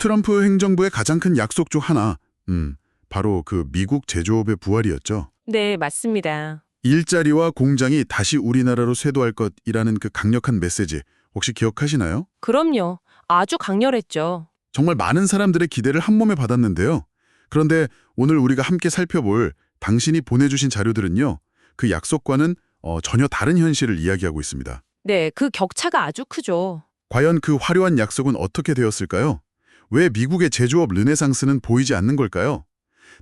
트럼프 행정부의 가장 큰 약속 중 하나, 바로 그 미국 제조업의 부활이었죠. 네, 맞습니다. 일자리와 공장이 다시 우리나라로 쇄도할 것이라는 그 강력한 메시지 혹시 기억하시나요? 그럼요. 아주 강렬했죠. 정말 많은 사람들의 기대를 한 몸에 받았는데요. 그런데 오늘 우리가 함께 살펴볼 당신이 보내주신 자료들은요. 그 약속과는 전혀 다른 현실을 이야기하고 있습니다. 네, 그 격차가 아주 크죠. 과연 그 화려한 약속은 어떻게 되었을까요? 왜 미국의 제조업 르네상스는 보이지 않는 걸까요?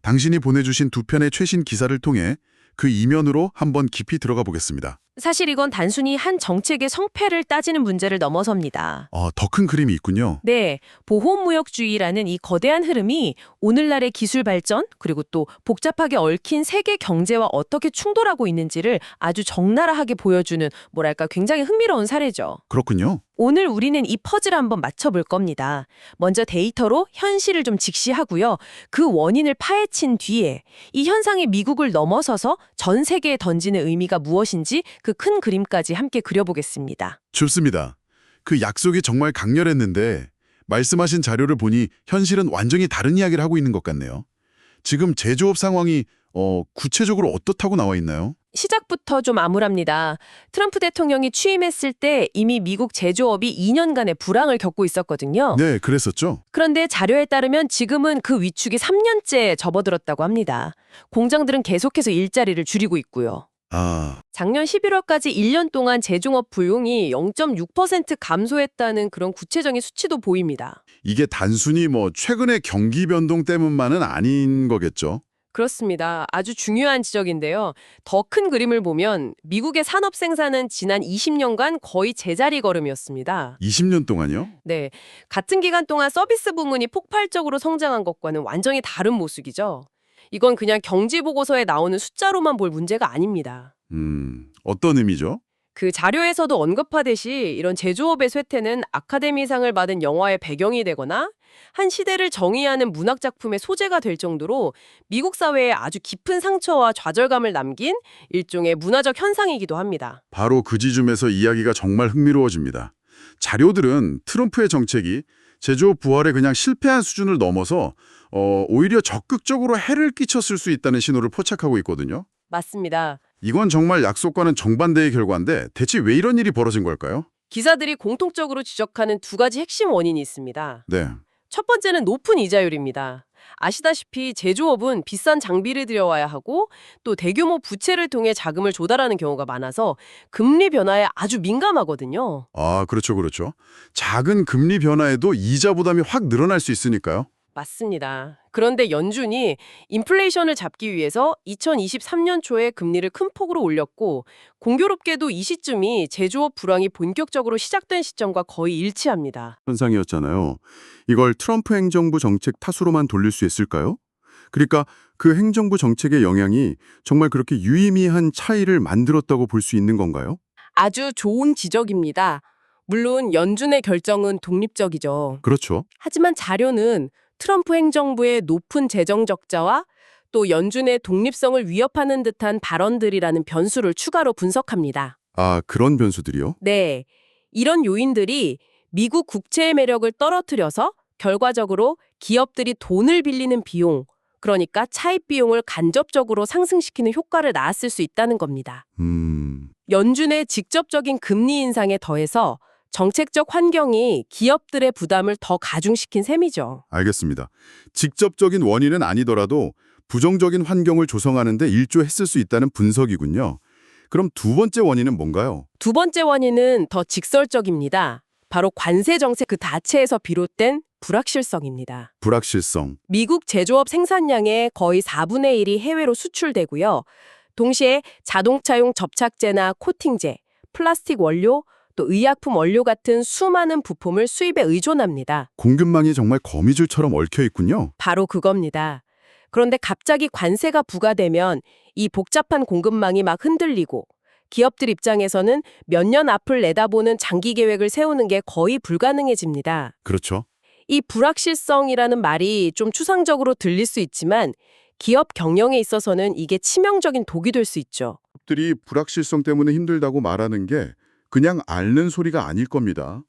당신이 보내주신 두 편의 최신 기사를 통해 그 이면으로 한번 깊이 들어가 보겠습니다. 사실 이건 단순히 한 정책의 성패를 따지는 문제를 넘어섭니다. 더 큰 그림이 있군요. 네, 보호무역주의라는 이 거대한 흐름이 오늘날의 기술 발전, 그리고 또 복잡하게 얽힌 세계 경제와 어떻게 충돌하고 있는지를 아주 적나라하게 보여주는 뭐랄까 굉장히 흥미로운 사례죠. 그렇군요. 오늘 우리는 이 퍼즐을 한번 맞춰볼 겁니다. 먼저 데이터로 현실을 좀 직시하고요. 그 원인을 파헤친 뒤에 이 현상이 미국을 넘어서서 전 세계에 던지는 의미가 무엇인지 그 큰 그림까지 함께 그려보겠습니다. 좋습니다. 그 약속이 정말 강렬했는데 말씀하신 자료를 보니 현실은 완전히 다른 이야기를 하고 있는 것 같네요. 지금 제조업 상황이 구체적으로 어떻다고 나와 있나요? 시작부터 좀 암울합니다. 트럼프 대통령이 취임했을 때 이미 미국 제조업이 2년간의 불황을 겪고 있었거든요. 네, 그랬었죠. 그런데 자료에 따르면 지금은 그 위축이 3년째 접어들었다고 합니다. 공장들은 계속해서 일자리를 줄이고 있고요. 작년 11월까지 1년 동안 제조업 부용이 0.6% 감소했다는 그런 구체적인 수치도 보입니다. 이게 단순히 최근의 경기 변동 때문만은 아닌 거겠죠. 그렇습니다. 아주 중요한 지적인데요. 더 큰 그림을 보면 미국의 산업 생산은 지난 20년간 거의 제자리 걸음이었습니다. 20년 동안요? 네, 같은 기간 동안 서비스 부문이 폭발적으로 성장한 것과는 완전히 다른 모습이죠. 이건 그냥 경제 보고서에 나오는 숫자로만 볼 문제가 아닙니다. 어떤 의미죠? 그 자료에서도 언급하듯이 이런 제조업의 쇠퇴는 아카데미상을 받은 영화의 배경이 되거나 한 시대를 정의하는 문학 작품의 소재가 될 정도로 미국 사회에 아주 깊은 상처와 좌절감을 남긴 일종의 문화적 현상이기도 합니다. 바로 그 지점에서 이야기가 정말 흥미로워집니다. 자료들은 트럼프의 정책이 제조업 부활에 그냥 실패한 수준을 넘어서 오히려 적극적으로 해를 끼쳤을 수 있다는 신호를 포착하고 있거든요. 맞습니다. 이건 정말 약속과는 정반대의 결과인데 대체 왜 이런 일이 벌어진 걸까요? 기사들이 공통적으로 지적하는 두 가지 핵심 원인이 있습니다. 네. 첫 번째는 높은 이자율입니다. 아시다시피 제조업은 비싼 장비를 들여와야 하고 또 대규모 부채를 통해 자금을 조달하는 경우가 많아서 금리 변화에 아주 민감하거든요. 그렇죠, 그렇죠. 작은 금리 변화에도 이자 부담이 확 늘어날 수 있으니까요. 맞습니다. 그런데 연준이 인플레이션을 잡기 위해서 2023년 초에 금리를 큰 폭으로 올렸고 공교롭게도 이 시점이 제조업 불황이 본격적으로 시작된 시점과 거의 일치합니다. 현상이었잖아요. 이걸 트럼프 행정부 정책 탓으로만 돌릴 수 있을까요? 그러니까 그 행정부 정책의 영향이 정말 그렇게 유의미한 차이를 만들었다고 볼 수 있는 건가요? 아주 좋은 지적입니다. 물론 연준의 결정은 독립적이죠. 그렇죠. 하지만 자료는 트럼프 행정부의 높은 재정 적자와 또 연준의 독립성을 위협하는 듯한 발언들이라는 변수를 추가로 분석합니다. 그런 변수들이요? 네, 이런 요인들이 미국 국채의 매력을 떨어뜨려서 결과적으로 기업들이 돈을 빌리는 비용, 그러니까 차입 비용을 간접적으로 상승시키는 효과를 낳았을 수 있다는 겁니다. 연준의 직접적인 금리 인상에 더해서 정책적 환경이 기업들의 부담을 더 가중시킨 셈이죠. 알겠습니다. 직접적인 원인은 아니더라도 부정적인 환경을 조성하는 데 일조했을 수 있다는 분석이군요. 그럼 두 번째 원인은 뭔가요? 두 번째 원인은 더 직설적입니다. 바로 관세 정책 그 자체에서 비롯된 불확실성입니다. 불확실성. 미국 제조업 생산량의 거의 4분의 1이 해외로 수출되고요. 동시에 자동차용 접착제나 코팅제, 플라스틱 원료, 또 의약품 원료 같은 수많은 부품을 수입에 의존합니다. 공급망이 정말 거미줄처럼 얽혀 있군요. 바로 그겁니다. 그런데 갑자기 관세가 부과되면 이 복잡한 공급망이 막 흔들리고 기업들 입장에서는 몇 년 앞을 내다보는 장기 계획을 세우는 게 거의 불가능해집니다. 그렇죠. 이 불확실성이라는 말이 좀 추상적으로 들릴 수 있지만 기업 경영에 있어서는 이게 치명적인 독이 될 수 있죠. 들이 불확실성 때문에 힘들다고 말하는 게 그냥 앓는 소리가 아닐 겁니다.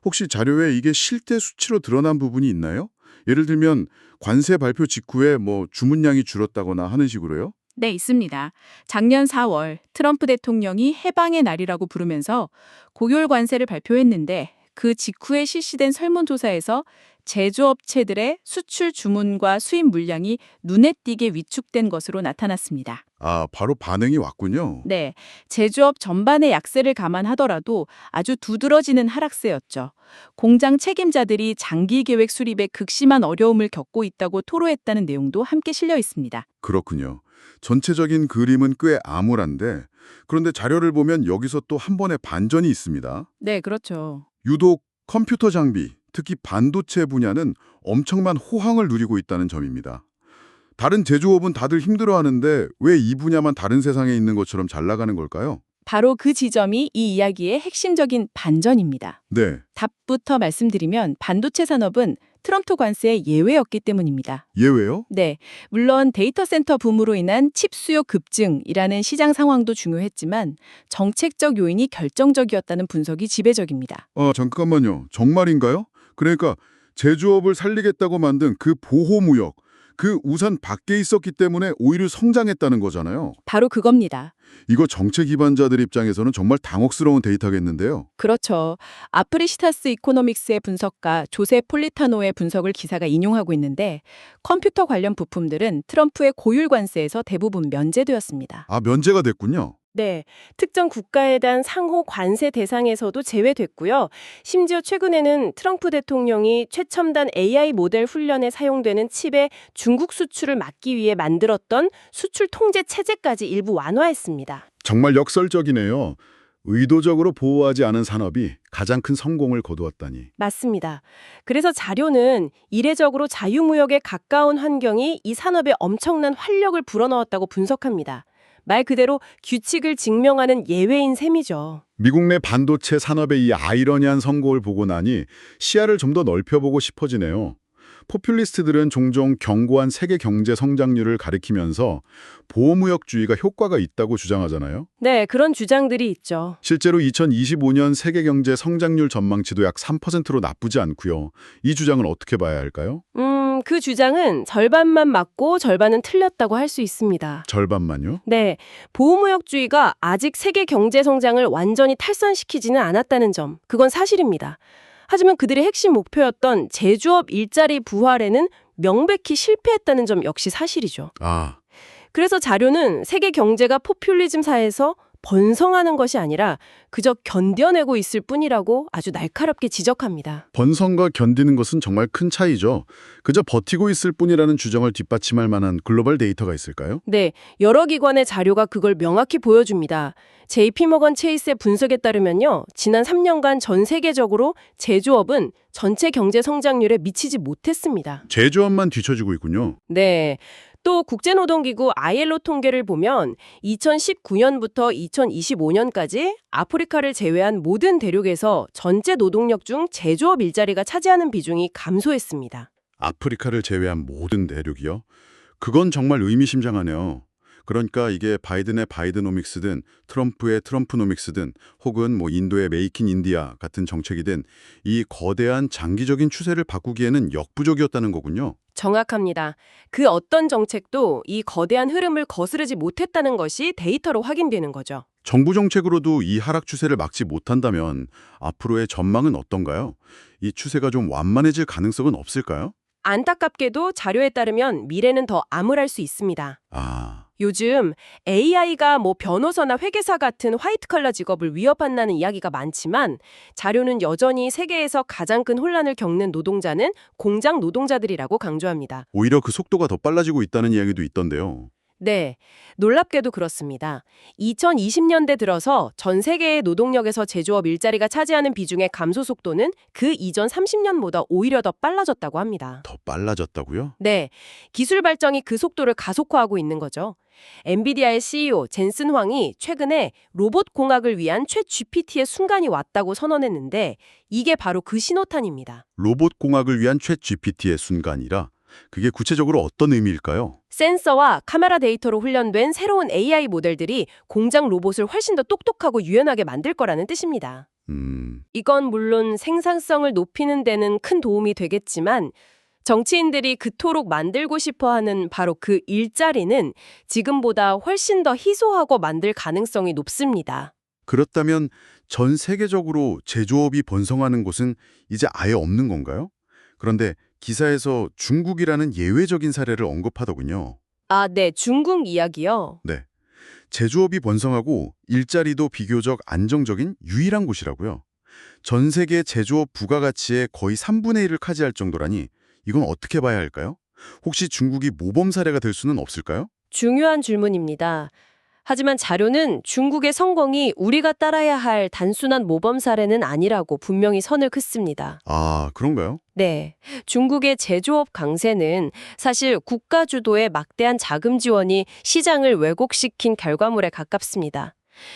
혹시 자료에 이게 실제 수치로 드러난 부분이 있나요? 예를 들면 관세 발표 직후에 뭐 주문량이 줄었다거나 하는 식으로요? 네, 있습니다. 작년 4월 트럼프 대통령이 해방의 날이라고 부르면서 고율 관세를 발표했는데 그 직후에 실시된 설문조사에서 제조업체들의 수출 주문과 수입 물량이 눈에 띄게 위축된 것으로 나타났습니다. 아, 바로 반응이 왔군요. 네, 제조업 전반의 약세를 감안하더라도 아주 두드러지는 하락세였죠. 공장 책임자들이 장기 계획 수립에 극심한 어려움을 겪고 있다고 토로했다는 내용도 함께 실려 있습니다. 그렇군요. 전체적인 그림은 꽤 암울한데 그런데 자료를 보면 여기서 또 한 번의 반전이 있습니다. 네, 그렇죠. 유독 컴퓨터 장비, 특히 반도체 분야는 엄청난 호황을 누리고 있다는 점입니다. 다른 제조업은 다들 힘들어하는데 왜 이 분야만 다른 세상에 있는 것처럼 잘 나가는 걸까요? 바로 그 지점이 이 이야기의 핵심적인 반전입니다. 네, 답부터 말씀드리면 반도체 산업은 트럼프 관세의 예외였기 때문입니다. 예외요? 네, 물론 데이터 센터 붐으로 인한 칩 수요 급증이라는 시장 상황도 중요했지만 정책적 요인이 결정적이었다는 분석이 지배적입니다. 잠깐만요. 정말인가요? 그러니까 제조업을 살리겠다고 만든 그 보호무역, 그 우산 밖에 있었기 때문에 오히려 성장했다는 거잖아요. 바로 그겁니다. 이거 정책 기반자들 입장에서는 정말 당혹스러운 데이터겠는데요. 그렇죠. 아프리시타스 이코노믹스의 분석가 조세 폴리타노의 분석을 기사가 인용하고 있는데 컴퓨터 관련 부품들은 트럼프의 고율 관세에서 대부분 면제되었습니다. 아, 면제가 됐군요. 네, 특정 국가에 대한 상호 관세 대상에서도 제외됐고요. 심지어 최근에는 트럼프 대통령이 최첨단 AI 모델 훈련에 사용되는 칩의 중국 수출을 막기 위해 만들었던 수출 통제 체제까지 일부 완화했습니다. 정말 역설적이네요. 의도적으로 보호하지 않은 산업이 가장 큰 성공을 거두었다니. 맞습니다. 그래서 자료는 이례적으로 자유무역에 가까운 환경이 이 산업에 엄청난 활력을 불어넣었다고 분석합니다. 말 그대로 규칙을 증명하는 예외인 셈이죠. 미국 내 반도체 산업의 이 아이러니한 성공을 보고 나니 시야를 좀 더 넓혀보고 싶어지네요. 포퓰리스트들은 종종 견고한 세계 경제 성장률을 가리키면서 보호무역주의가 효과가 있다고 주장하잖아요. 네, 그런 주장들이 있죠. 실제로 2025년 세계 경제 성장률 전망치도 약 3%로 나쁘지 않고요. 이 주장은 어떻게 봐야 할까요? 그 주장은 절반만 맞고 절반은 틀렸다고 할 수 있습니다. 절반만요? 네, 보호무역주의가 아직 세계 경제 성장을 완전히 탈선시키지는 않았다는 점, 그건 사실입니다. 하지만 그들의 핵심 목표였던 제조업 일자리 부활에는 명백히 실패했다는 점 역시 사실이죠. 아, 그래서 자료는 세계 경제가 포퓰리즘 사회에서 번성하는 것이 아니라 그저 견뎌내고 있을 뿐이라고 아주 날카롭게 지적합니다. 번성과 견디는 것은 정말 큰 차이죠. 그저 버티고 있을 뿐이라는 주장을 뒷받침할 만한 글로벌 데이터가 있을까요? 네, 여러 기관의 자료가 그걸 명확히 보여줍니다. JP모건 체이스의 분석에 따르면요, 지난 3년간 전 세계적으로 제조업은 전체 경제 성장률에 미치지 못했습니다. 제조업만 뒤처지고 있군요. 네. 또 국제노동기구 ILO 통계를 보면 2019년부터 2025년까지 아프리카를 제외한 모든 대륙에서 전체 노동력 중 제조업 일자리가 차지하는 비중이 감소했습니다. 아프리카를 제외한 모든 대륙이요? 그건 정말 의미심장하네요. 그러니까 이게 바이든의 바이드노믹스든 트럼프의 트럼프노믹스든 혹은 뭐 인도의 메이크 인 인디아 같은 정책이든 이 거대한 장기적인 추세를 바꾸기에는 역부족이었다는 거군요. 정확합니다. 그 어떤 정책도 이 거대한 흐름을 거스르지 못했다는 것이 데이터로 확인되는 거죠. 정부 정책으로도 이 하락 추세를 막지 못한다면 앞으로의 전망은 어떤가요? 이 추세가 좀 완만해질 가능성은 없을까요? 안타깝게도 자료에 따르면 미래는 더 암울할 수 있습니다. 아, 요즘 AI가 변호사나 회계사 같은 화이트컬러 직업을 위협한다는 이야기가 많지만 자료는 여전히 세계에서 가장 큰 혼란을 겪는 노동자는 공장 노동자들이라고 강조합니다. 오히려 그 속도가 더 빨라지고 있다는 이야기도 있던데요. 네, 놀랍게도 그렇습니다. 2020년대 들어서 전 세계의 노동력에서 제조업 일자리가 차지하는 비중의 감소 속도는 그 이전 30년보다 오히려 더 빨라졌다고 합니다. 더 빨라졌다고요? 네, 기술 발전이 그 속도를 가속화하고 있는 거죠. 엔비디아의 CEO 젠슨 황이 최근에 로봇 공학을 위한 챗 GPT의 순간이 왔다고 선언했는데 이게 바로 그 신호탄입니다. 로봇 공학을 위한 챗 GPT의 순간이라 그게 구체적으로 어떤 의미일까요? 센서와 카메라 데이터로 훈련된 새로운 AI 모델들이 공장 로봇을 훨씬 더 똑똑하고 유연하게 만들 거라는 뜻입니다. 이건 물론 생산성을 높이는 데는 큰 도움이 되겠지만 정치인들이 그토록 만들고 싶어하는 바로 그 일자리는 지금보다 훨씬 더 희소하고 만들 가능성이 높습니다. 그렇다면 전 세계적으로 제조업이 번성하는 곳은 이제 아예 없는 건가요? 그런데 기사에서 중국이라는 예외적인 사례를 언급하더군요. 아, 네, 중국 이야기요. 네. 제조업이 번성하고 일자리도 비교적 안정적인 유일한 곳이라고요. 전 세계 제조업 부가가치의 거의 3분의 1을 차지할 정도라니 이건 어떻게 봐야 할까요? 혹시 중국이 모범 사례가 될 수는 없을까요? 중요한 질문입니다. 하지만 자료는 중국의 성공이 우리가 따라야 할 단순한 모범 사례는 아니라고 분명히 선을 긋습니다. 아, 그런가요? 네, 중국의 제조업 강세는 사실 국가 주도의 막대한 자금 지원이 시장을 왜곡시킨 결과물에 가깝습니다.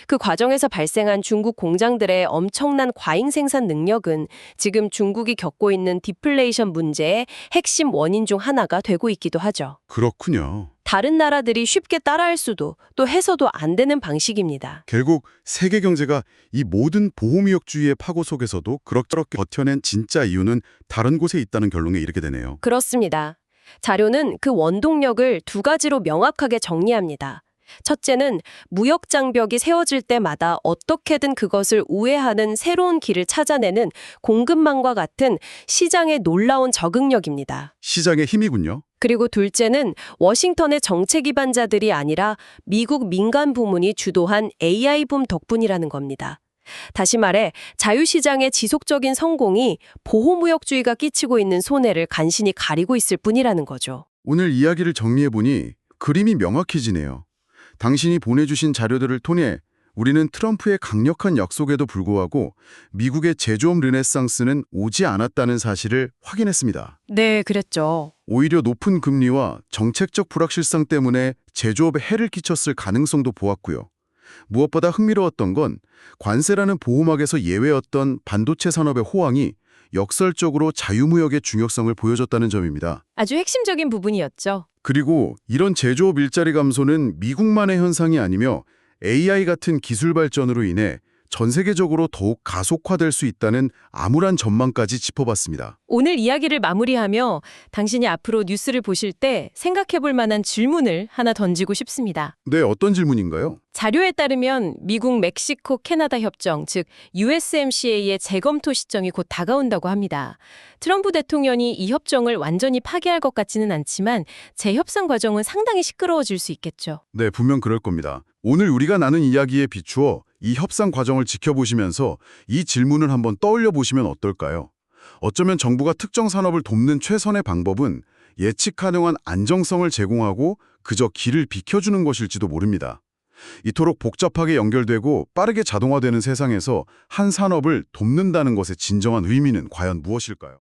그 과정에서 발생한 중국 공장들의 엄청난 과잉 생산 능력은 지금 중국이 겪고 있는 디플레이션 문제의 핵심 원인 중 하나가 되고 있기도 하죠. 그렇군요. 다른 나라들이 쉽게 따라할 수도 또 해서도 안 되는 방식입니다. 결국 세계 경제가 이 모든 보호무역주의의 파고 속에서도 그럭저럭 버텨낸 진짜 이유는 다른 곳에 있다는 결론에 이르게 되네요. 그렇습니다. 자료는 그 원동력을 두 가지로 명확하게 정리합니다. 첫째는 무역 장벽이 세워질 때마다 어떻게든 그것을 우회하는 새로운 길을 찾아내는 공급망과 같은 시장의 놀라운 적응력입니다. 시장의 힘이군요. 그리고 둘째는 워싱턴의 정책 기반자들이 아니라 미국 민간 부문이 주도한 AI 붐 덕분이라는 겁니다. 다시 말해 자유시장의 지속적인 성공이 보호무역주의가 끼치고 있는 손해를 간신히 가리고 있을 뿐이라는 거죠. 오늘 이야기를 정리해보니 그림이 명확해지네요. 당신이 보내주신 자료들을 통해 우리는 트럼프의 강력한 약속에도 불구하고 미국의 제조업 르네상스는 오지 않았다는 사실을 확인했습니다. 네, 그랬죠. 오히려 높은 금리와 정책적 불확실성 때문에 제조업에 해를 끼쳤을 가능성도 보았고요. 무엇보다 흥미로웠던 건 관세라는 보호막에서 예외였던 반도체 산업의 호황이 역설적으로 자유무역의 중요성을 보여줬다는 점입니다. 아주 핵심적인 부분이었죠. 그리고 이런 제조업 일자리 감소는 미국만의 현상이 아니며 AI 같은 기술 발전으로 인해 전 세계적으로 더욱 가속화될 수 있다는 암울한 전망까지 짚어봤습니다. 오늘 이야기를 마무리하며 당신이 앞으로 뉴스를 보실 때 생각해 볼 만한 질문을 하나 던지고 싶습니다. 네, 어떤 질문인가요? 자료에 따르면 미국, 멕시코, 캐나다 협정, 즉 USMCA의 재검토 시점이 곧 다가온다고 합니다. 트럼프 대통령이 이 협정을 완전히 파기할 것 같지는 않지만 재협상 과정은 상당히 시끄러워질 수 있겠죠. 네, 분명 그럴 겁니다. 오늘 우리가 나눈 이야기에 비추어 이 협상 과정을 지켜보시면서 이 질문을 한번 떠올려 보시면 어떨까요? 어쩌면 정부가 특정 산업을 돕는 최선의 방법은 예측 가능한 안정성을 제공하고 그저 길을 비켜주는 것일지도 모릅니다. 이토록 복잡하게 연결되고 빠르게 자동화되는 세상에서 한 산업을 돕는다는 것의 진정한 의미는 과연 무엇일까요?